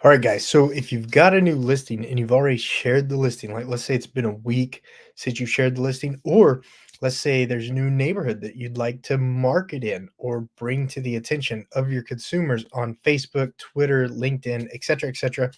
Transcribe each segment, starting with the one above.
All right, guys. So if you've got a new listing and you've already shared the listing, like let's say it's been a week since you shared the listing, or let's say there's a new neighborhood that you'd like to market in or bring to the attention of your consumers on Facebook, Twitter, LinkedIn, etc., etc.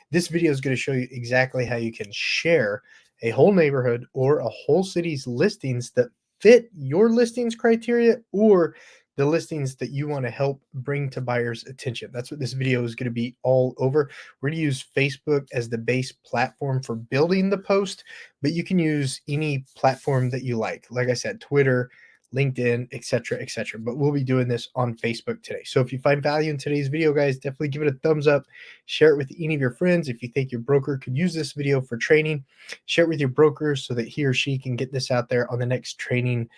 This video is going to show you exactly how you can share a whole neighborhood or a whole city's listings that fit your listings criteria or the listings that you want to help bring to buyers' attention. That's what this video is going to be all over. We're going to use Facebook as the base platform for building the post, but you can use any platform that you like. Like I said, Twitter, LinkedIn, etc., etc. But we'll be doing this on Facebook today. So if you find value in today's video, guys, definitely give it a thumbs up. Share it with any of your friends. If you think your broker could use this video for training, share it with your broker so that he or she can get this out there on the next training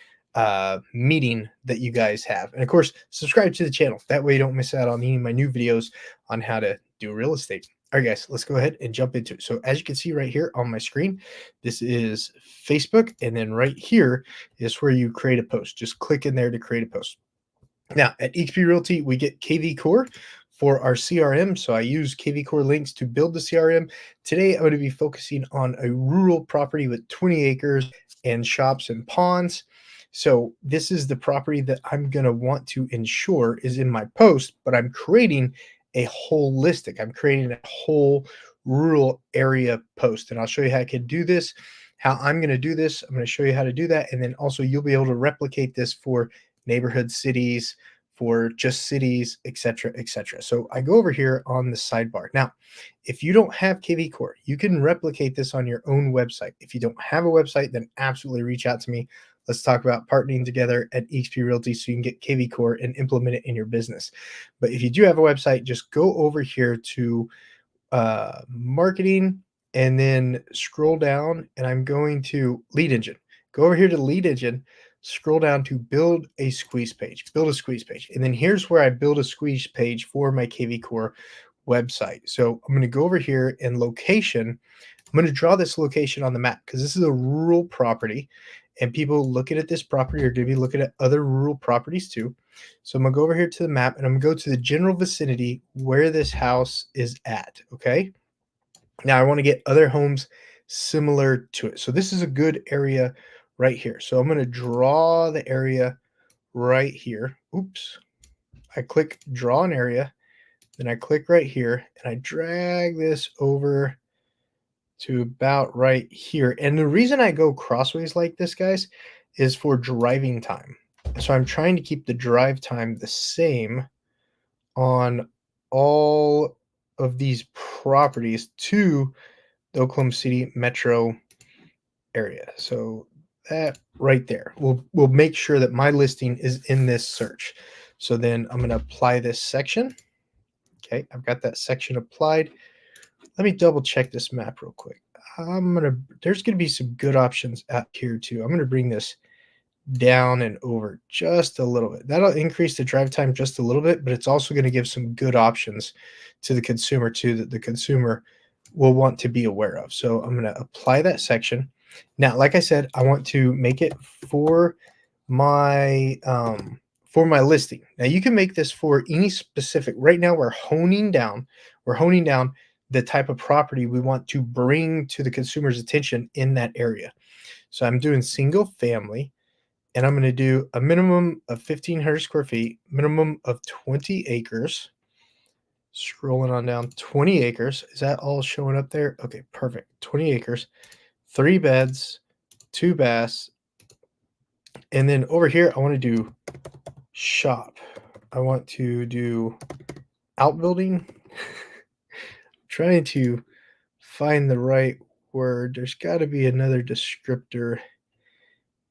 meeting that you guys have. And of course, subscribe to the channel. That way you don't miss out on any of my new videos on how to do real estate. All right, guys, let's go ahead and jump into it. So as you can see right here on my screen, this is Facebook. And then right here is where you create a post. Just click in there to create a post. Now at XP Realty, we get KV Core for our CRM. So I use KV Core links to build the CRM. Today, I'm going to be focusing on a rural property with 20 acres and shops and ponds. So this is the property that I'm going to want to ensure is in my post, but I'm creating a holistic, I'm creating a whole rural area post. And I'll show you how I can do this, how I'm going to do this. I'm going to show you how to do that. And then also you'll be able to replicate this for neighborhood cities, for just cities, etc., etc. So I go over here on the sidebar. Now, if you don't have KV Core, you can replicate this on your own website. If you don't have a website, then absolutely reach out to me. Let's talk about partnering together at XP Realty so you can get KV Core and implement it in your business. But if you do have a website, just go over here to marketing and then scroll down, and I'm going to lead engine. Go over here to lead engine, scroll down to build a squeeze page, And then here's where I build a squeeze page for my KV Core website. So I'm going to go over here in location. I'm going to draw this location on the map because this is a rural property and people looking at this property are going to be looking at other rural properties too. So I'm going to go over here to the map and I'm going to go to the general vicinity where this house is at. Okay. Now I want to get other homes similar to it. So this is a good area right here. So I'm going to draw the area right here. Oops. I click draw an area. Then I click right here and I drag this over to about right here. And the reason I go crossways like this, guys, is for driving time. So I'm trying to keep the drive time the same on all of these properties to the Oklahoma City metro area. So that right there will make sure that my listing is in this search. So then I'm going to apply this section. Okay, I've got that section applied. Let me double check this map real quick. There's gonna be some good options out here too. I'm gonna bring this down and over just a little bit. That'll increase the drive time just a little bit, but it's also gonna give some good options to the consumer too that the consumer will want to be aware of. So I'm gonna apply that section. Now, like I said, I want to make it for my listing. Now you can make this for any specific. Right now we're honing down the type of property we want to bring to the consumer's attention in that area. So I'm doing single family and I'm going to do a minimum of 1,500 square feet, minimum of 20 acres. Scrolling on down, 20 acres. Is that all showing up there? Okay, perfect. 20 acres, 3 beds, 2 baths. And then over here, I want to do shop. I want to do outbuilding. Trying to find the right word. There's got to be another descriptor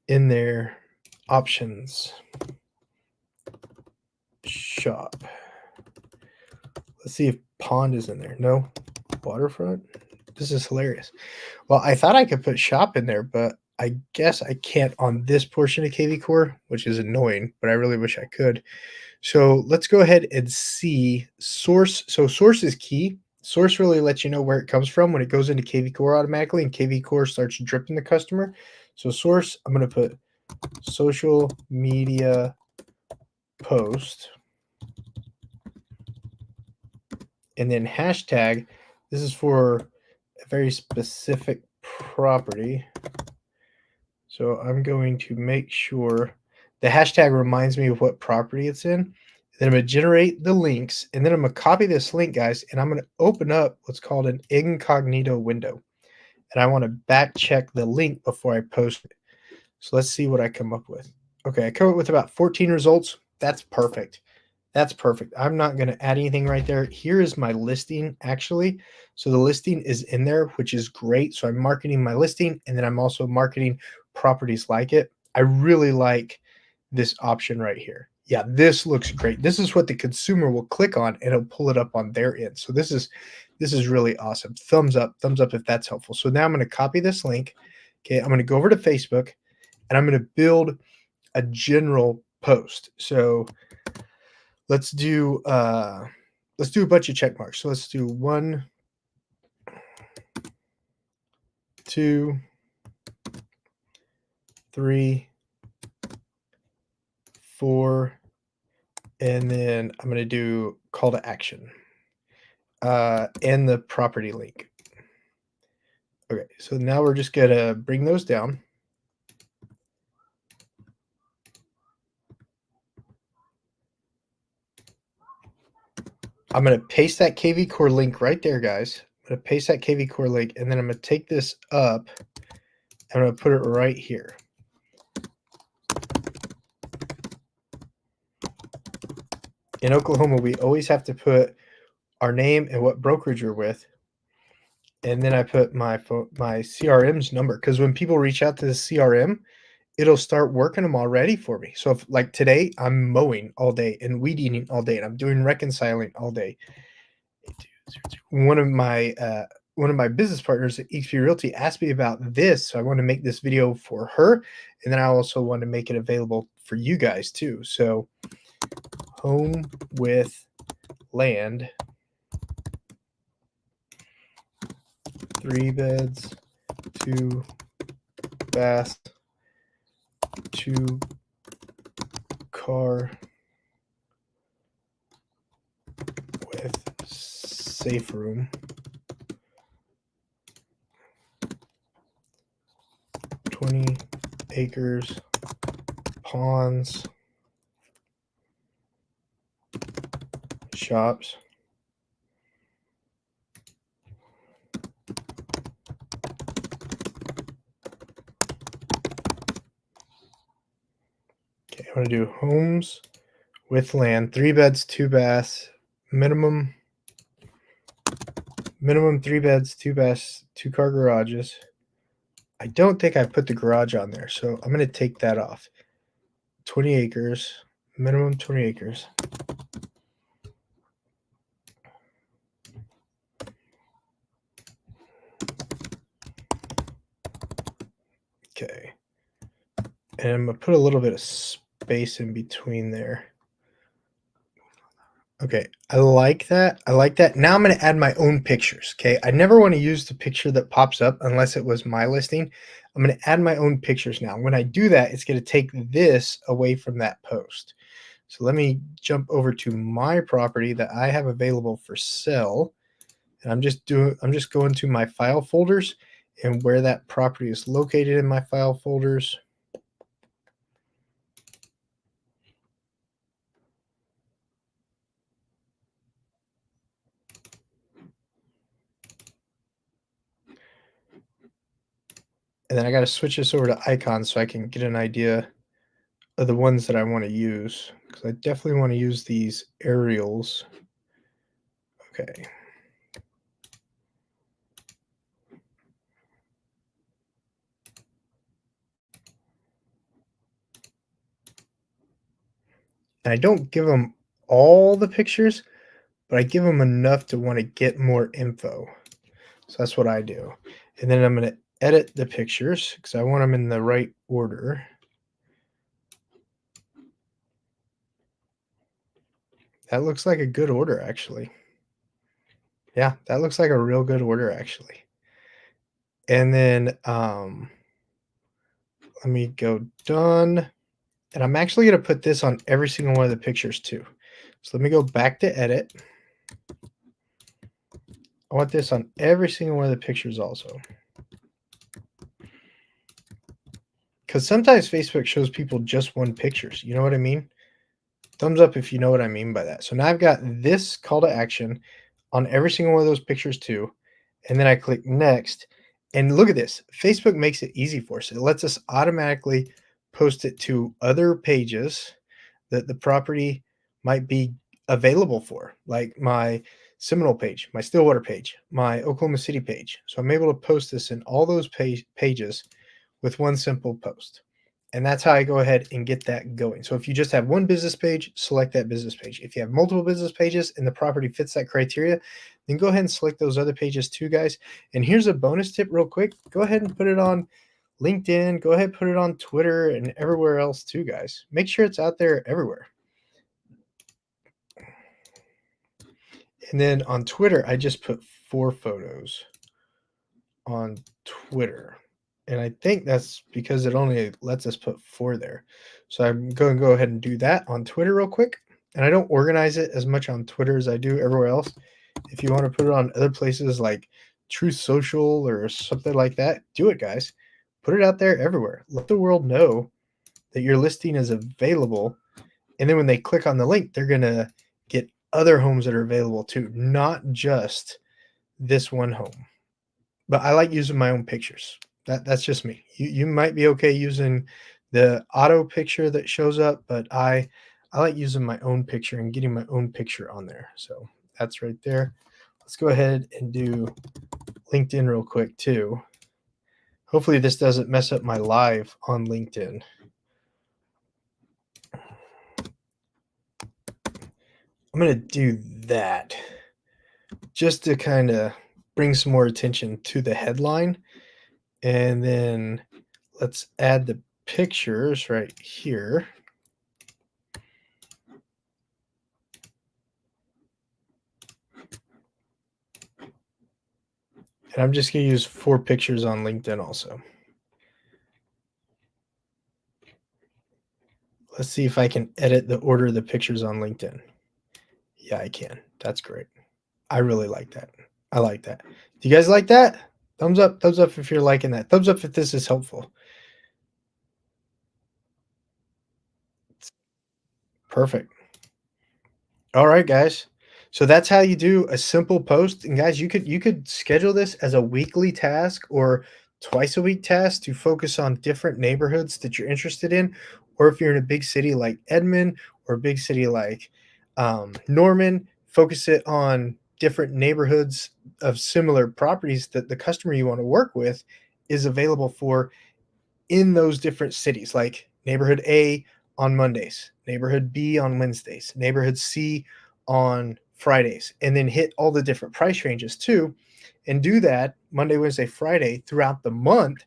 in there. Options. Shop. Let's see if pond is in there. No. Waterfront. This is hilarious. Well, I thought I could put shop in there, but I guess I can't on this portion of KV Core, which is annoying, but I really wish I could. So let's go ahead and see source. So source is key. Source really lets you know where it comes from when it goes into KV Core automatically, and KV Core starts dripping the customer. So source, I'm going to put social media post. and then hashtag. This is for a very specific property. So I'm going to make sure the hashtag reminds me of what property it's in. Then I'm going to generate the links, and then I'm going to copy this link, guys, and I'm going to open up what's called an incognito window. And I want to back check the link before I post it. So let's see what I come up with. Okay, I come up with about 14 results. That's perfect. That's perfect. I'm not going to add anything right there. Here is my listing, actually. So the listing is in there, which is great. So I'm marketing my listing, and then I'm also marketing properties like it. I really like this option right here. Yeah, this looks great. This is what the consumer will click on, and it'll pull it up on their end. So this is really awesome. Thumbs up if that's helpful. So now I'm going to copy this link. Okay, I'm going to go over to Facebook, and I'm going to build a general post. So let's do a bunch of check marks. So let's do 1, 2, 3, 4, and then I'm going to do call to action and the property link. Okay, so now we're just going to bring those down. I'm going to paste that KV Core link right there, guys. I'm going to paste that KV Core link, and then I'm going to take this up, and I'm going to put it right here. In Oklahoma, we always have to put our name and what brokerage you're with. And then I put my CRM's number, because when people reach out to the CRM, it'll start working them already for me. So if like today, I'm mowing all day and weed eating all day, and I'm doing reconciling all day. One of my business partners at XP Realty asked me about this, so I want to make this video for her, and then I also want to make it available for you guys too. So home with land, 3 beds, 2 baths, 2 car with safe room, 20 acres, ponds, shops, okay, I'm going to do homes with land, 3 beds, 2 baths, minimum 3 beds, 2 baths, 2 car garages. I don't think I put the garage on there, so I'm going to take that off. 20 acres, minimum 20 acres. Okay. And I'm going to put a little bit of space in between there. Okay, I like that. I like that. Now I'm going to add my own pictures. Okay, I never want to use the picture that pops up unless it was my listing. I'm going to add my own pictures now. When I do that, it's going to take this away from that post. So let me jump over to my property that I have available for sale. And I'm just going to my file folders and where that property is located in my file folders. And then I got to switch this over to icons so I can get an idea of the ones that I want to use, because I definitely want to use these aerials. Okay. And I don't give them all the pictures, but I give them enough to want to get more info. So that's what I do. And then I'm going to edit the pictures because I want them in the right order. That looks like a good order, actually. Yeah, that looks like a real good order, actually. And then let me go done. And I'm actually going to put this on every single one of the pictures too. So let me go back to edit. I want this on every single one of the pictures also. Because sometimes Facebook shows people just one pictures. You know what I mean? Thumbs up if you know what I mean by that. So now I've got this call to action on every single one of those pictures too. And then I click next. And look at this. Facebook makes it easy for us. It lets us automatically post it to other pages that the property might be available for, like my Seminole page, my Stillwater page, my Oklahoma City page. So I'm able to post this in all those pages with one simple post. And that's how I go ahead and get that going. So if you just have one business page, select that business page. If you have multiple business pages and the property fits that criteria, then go ahead and select those other pages too, guys. And here's a bonus tip real quick. Go ahead and put it on LinkedIn. Go ahead and put it on Twitter and everywhere else too, guys. Make sure it's out there everywhere. And then on Twitter, I just put 4 photos on Twitter. And I think that's because it only lets us put 4 there. So I'm going to go ahead and do that on Twitter real quick. And I don't organize it as much on Twitter as I do everywhere else. If you want to put it on other places like Truth Social or something like that, do it, guys. Put it out there everywhere. Let the world know that your listing is available. And then when they click on the link, they're going to get other homes that are available too, not just this one home. But I like using my own pictures. That's just me. You might be okay using the auto picture that shows up, but I like using my own picture and getting my own picture on there. So that's right there. Let's go ahead and do LinkedIn real quick too. Hopefully this doesn't mess up my live on LinkedIn. I'm going to do that just to kind of bring some more attention to the headline. And then let's add the pictures right here. And I'm just going to use 4 pictures on LinkedIn also. Let's see if I can edit the order of the pictures on LinkedIn. Yeah, I can. That's great. I really like that. I like that. Do you guys like that? Thumbs up if you're liking that. Thumbs up if this is helpful. Perfect. All right, guys. So that's how you do a simple post. And guys, you could schedule this as a weekly task or twice a week task to focus on different neighborhoods that you're interested in. Or if you're in a big city like Edmond or a big city like Norman, focus it on different neighborhoods of similar properties that the customer you want to work with is available for in those different cities, like neighborhood A on Mondays, neighborhood B on Wednesdays, neighborhood C on Fridays, and then hit all the different price ranges too. And do that Monday, Wednesday, Friday throughout the month,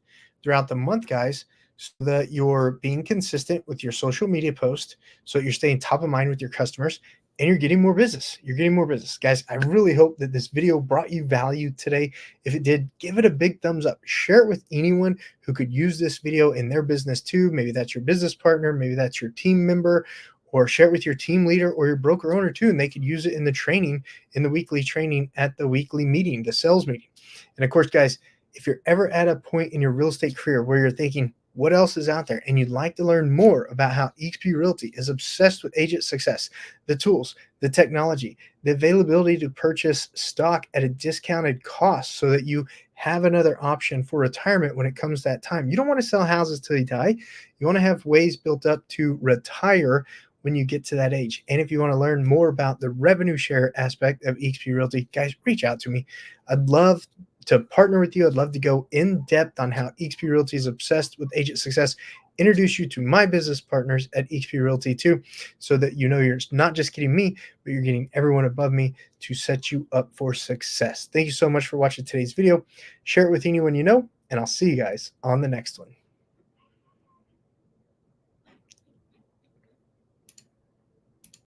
guys, so that you're being consistent with your social media post, so you're staying top of mind with your customers and you're getting more business. You're getting more business. Guys, I really hope that this video brought you value today. If it did, give it a big thumbs up. Share it with anyone who could use this video in their business too. Maybe that's your business partner, maybe that's your team member, or share it with your team leader or your broker owner too, and they could use it in the training, in the weekly training at the weekly meeting, the sales meeting. And of course, guys, if you're ever at a point in your real estate career where you're thinking, what else is out there? And you'd like to learn more about how eXp Realty is obsessed with agent success, the tools, the technology, the availability to purchase stock at a discounted cost so that you have another option for retirement when it comes that time. You don't want to sell houses till you die. You want to have ways built up to retire when you get to that age. And if you want to learn more about the revenue share aspect of eXp Realty, guys, reach out to me. I'd love to partner with you. I'd love to go in depth on how eXp Realty is obsessed with agent success, introduce you to my business partners at eXp Realty too, so that you know you're not just getting me, but you're getting everyone above me to set you up for success. Thank you so much for watching today's video. Share it with anyone you know, and I'll see you guys on the next one.